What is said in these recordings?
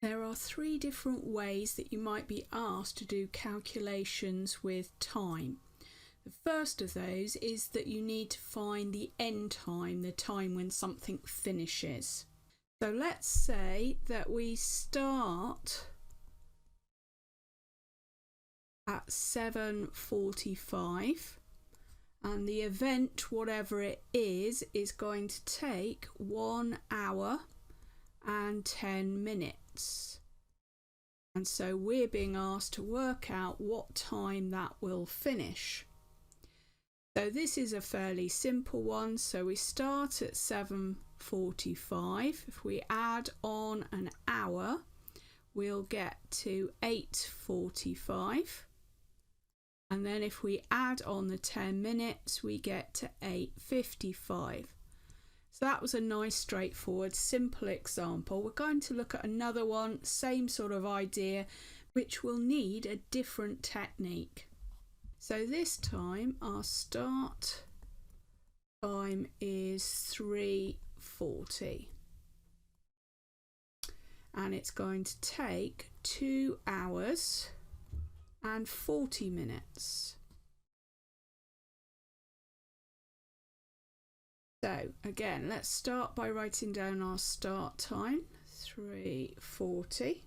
There are three different ways that you might be asked to do calculations with time. The first of those is that you need to find the end time, the time when something finishes. So let's say that we start at 7:45 and the event, whatever it is going to take 1 hour and 10 minutes. And so we're being asked to work out what time that will finish. So this is a fairly simple one. So we start at 7:45. If we add on an hour, we'll get to 8:45. And then if we add on the 10 minutes, we get to 8:55. So that was a nice, straightforward, simple example. We're going to look at another one, same sort of idea, which will need a different technique. So this time our start time is 3:40. And it's going to take 2 hours and 40 minutes. So again, let's start by writing down our start time, 3:40.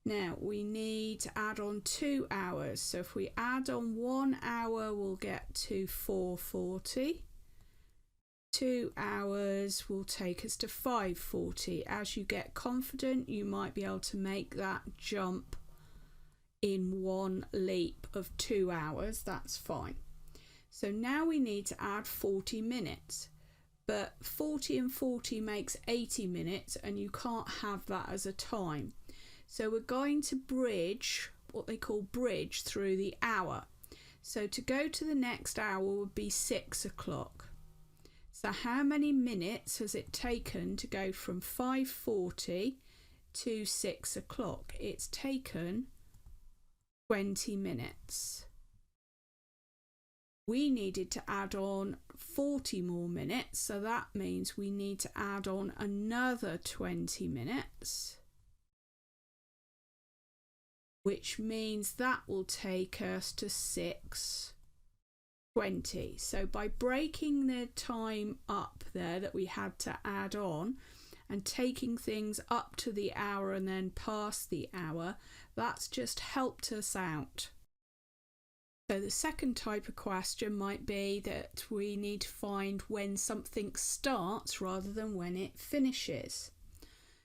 Now we need to add on 2 hours. So if we add on 1 hour, we'll get to 4:40. 2 hours will take us to 5:40. As you get confident, you might be able to make that jump in one leap of 2 hours. That's fine. So now we need to add 40 minutes. But 40 and 40 makes 80 minutes, and you can't have that as a time. So we're going to bridge, what they call bridge, through the hour. So to go to the next hour would be 6 o'clock. So how many minutes has it taken to go from 5:40 to 6 o'clock? It's taken 20 minutes. We needed to add on 40 more minutes, so that means we need to add on another 20 minutes, which means that will take us to 6:20. So by breaking the time up there that we had to add on and taking things up to the hour and then past the hour, that's just helped us out. So the second type of question might be that we need to find when something starts rather than when it finishes.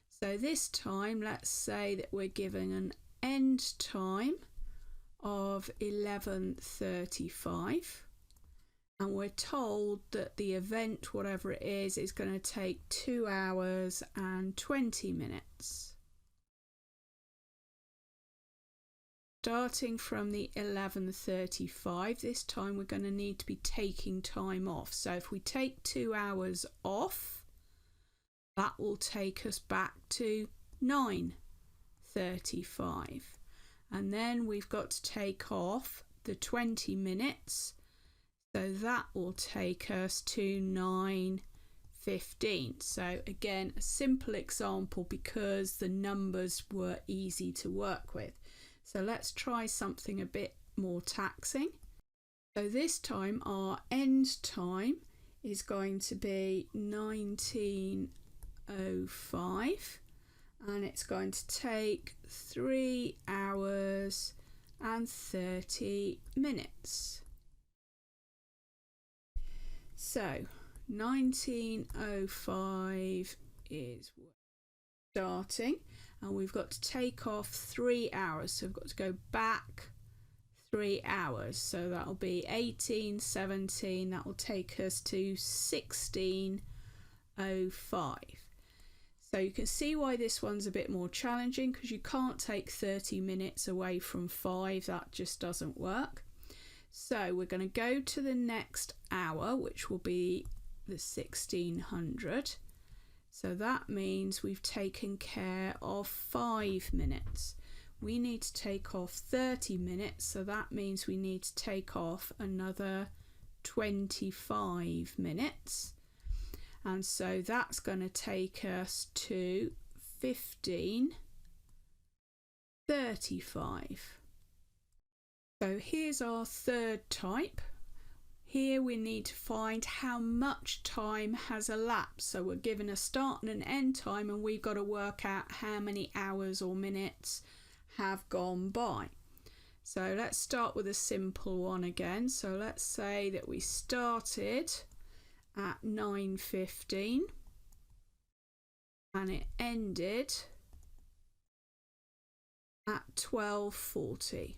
So this time, let's say that we're given an end time of 11:35, and we're told that the event, whatever it is going to take 2 hours and 20 minutes. Starting from the 11:35, this time we're going to need to be taking time off. So if we take 2 hours off, that will take us back to 9:35. And then we've got to take off the 20 minutes. So that will take us to 9:15. So again, a simple example because the numbers were easy to work with. So let's try something a bit more taxing. So this time our end time is going to be 19:05, and it's going to take 3 hours and 30 minutes. So 19:05 is starting, and we've got to take off 3 hours, so we've got to go back 3 hours, so that'll be 18:17. That will take us to 16:05. So you can see why this one's a bit more challenging, because you can't take 30 minutes away from 5. That just doesn't work. So we're going to go to the next hour, which will be the 1600. So that means we've taken care of 5 minutes. We need to take off 30 minutes, so that means we need to take off another 25 minutes. And so that's going to take us to 15 35. So here's our third type. Here we need to find how much time has elapsed. So we're given a start and an end time, and we've got to work out how many hours or minutes have gone by. So let's start with a simple one again. So let's say that we started at 9:15 and it ended at 12:40.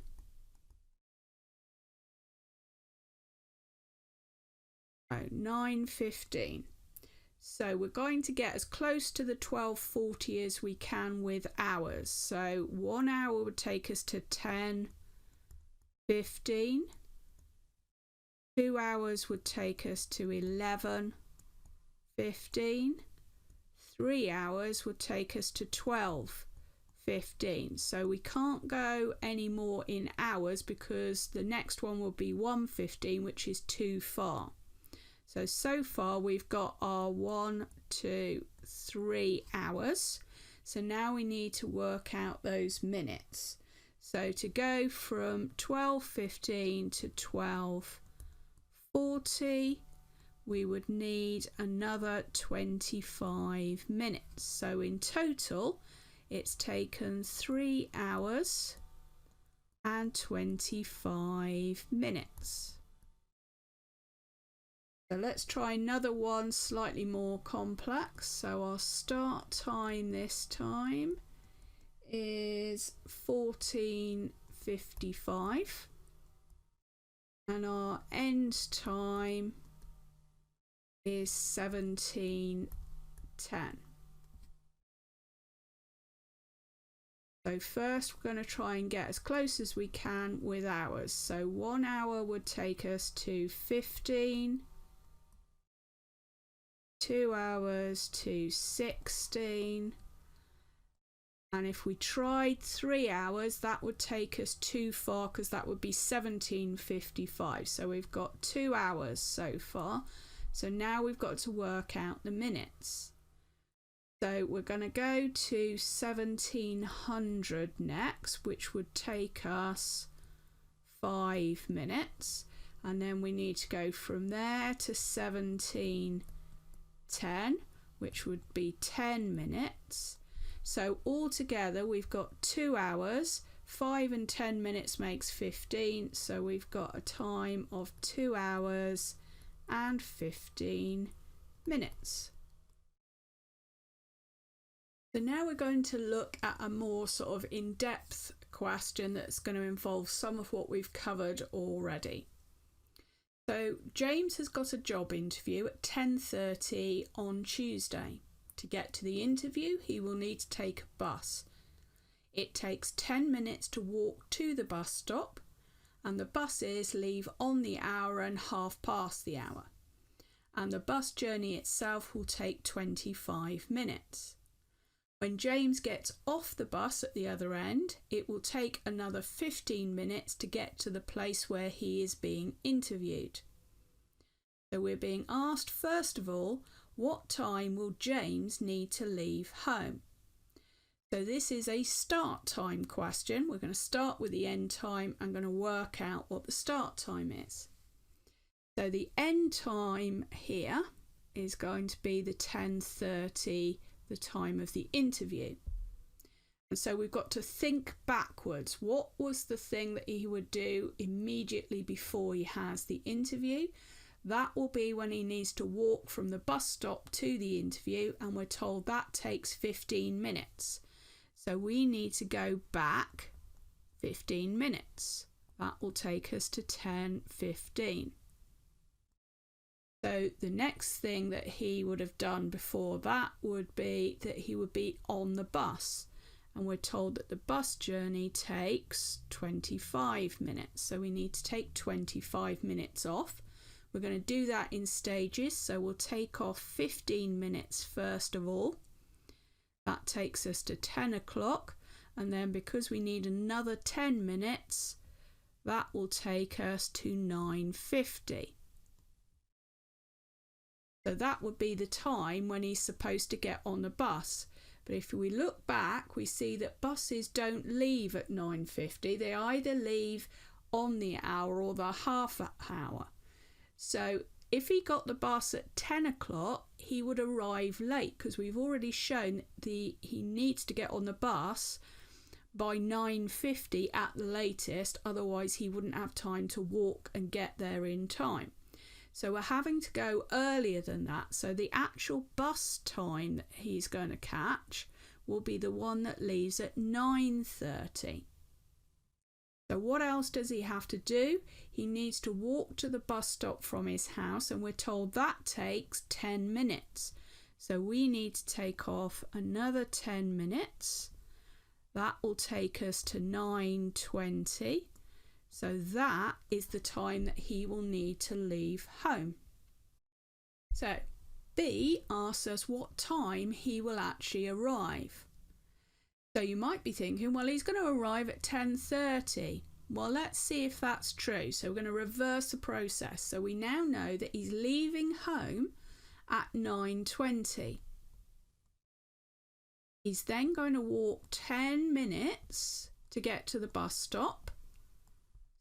So 9:15. So we're going to get as close to the 12:40 as we can with hours. So 1 hour would take us to 10:15. 2 hours would take us to 11:15. 3 hours would take us to 12:15. So we can't go any more in hours because the next one will be 1:15, which is too far. So far we've got our 1, 2, 3 hours. So now we need to work out those minutes. So to go from 12:15 to 12:40, we would need another 25 minutes. So in total, it's taken 3 hours and 25 minutes. So let's try another one slightly more complex. So our start time this time is 14:55 and our end time is 17:10. So first we're going to try and get as close as we can with hours. So 1 hour would take us to 15. 2 hours to 16, and if we tried 3 hours that would take us too far because that would be 17:55. So we've got 2 hours so far. So now we've got to work out the minutes. So we're going to go to 1700 next, which would take us 5 minutes, and then we need to go from there to 17:10, which would be 10 minutes. So altogether we've got 2 hours, 5 and 10 minutes makes 15, so we've got a time of 2 hours and 15 minutes. So now we're going to look at a more sort of in-depth question that's going to involve some of what we've covered already. So James has got a job interview at 10:30 on Tuesday. To get to the interview, he will need to take a bus. It takes 10 minutes to walk to the bus stop, and the buses leave on the hour and half past the hour. And the bus journey itself will take 25 minutes. When James gets off the bus at the other end, it will take another 15 minutes to get to the place where he is being interviewed. So we're being asked, first of all, what time will James need to leave home? So this is a start time question. We're going to start with the end time and going to work out what the start time is. So the end time here is going to be the 10:30, the time of the interview. And so we've got to think backwards. What was the thing that he would do immediately before he has the interview? That will be when he needs to walk from the bus stop to the interview, and we're told that takes 15 minutes. So we need to go back 15 minutes. That will take us to 10:15. So the next thing that he would have done before that would be that he would be on the bus. And we're told that the bus journey takes 25 minutes. So we need to take 25 minutes off. We're going to do that in stages. So we'll take off 15 minutes first of all. That takes us to 10 o'clock. And then because we need another 10 minutes, that will take us to 9:50. So that would be the time when he's supposed to get on the bus. But if we look back, we see that buses don't leave at 9:50. They either leave on the hour or the half hour. So if he got the bus at 10 o'clock, he would arrive late, because we've already shown he needs to get on the bus by 9:50 at the latest, otherwise he wouldn't have time to walk and get there in time. So we're having to go earlier than that. So the actual bus time that he's going to catch will be the one that leaves at 9:30. So what else does he have to do? He needs to walk to the bus stop from his house, and we're told that takes 10 minutes. So we need to take off another 10 minutes. That will take us to 9:20. So that is the time that he will need to leave home. So B asks us what time he will actually arrive. So you might be thinking, well, he's going to arrive at 10:30. Well, let's see if that's true. So we're going to reverse the process. So we now know that he's leaving home at 9:20. He's then going to walk 10 minutes to get to the bus stop.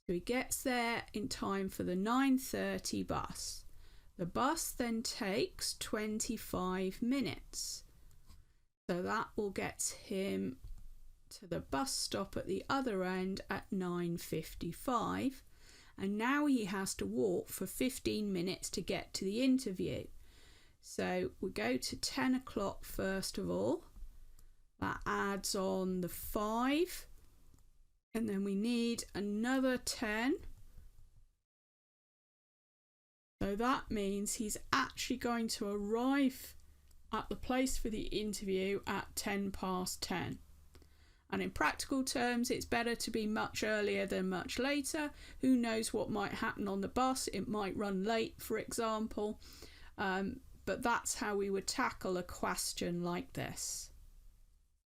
So he gets there in time for the 9:30 bus. The bus then takes 25 minutes. So that will get him to the bus stop at the other end at 9:55. And now he has to walk for 15 minutes to get to the interview. So we go to 10 o'clock first of all. That adds on the 5. And then we need another 10. So that means he's actually going to arrive at the place for the interview at 10:10. And in practical terms, it's better to be much earlier than much later. Who knows what might happen on the bus? It might run late, for example. But that's how we would tackle a question like this.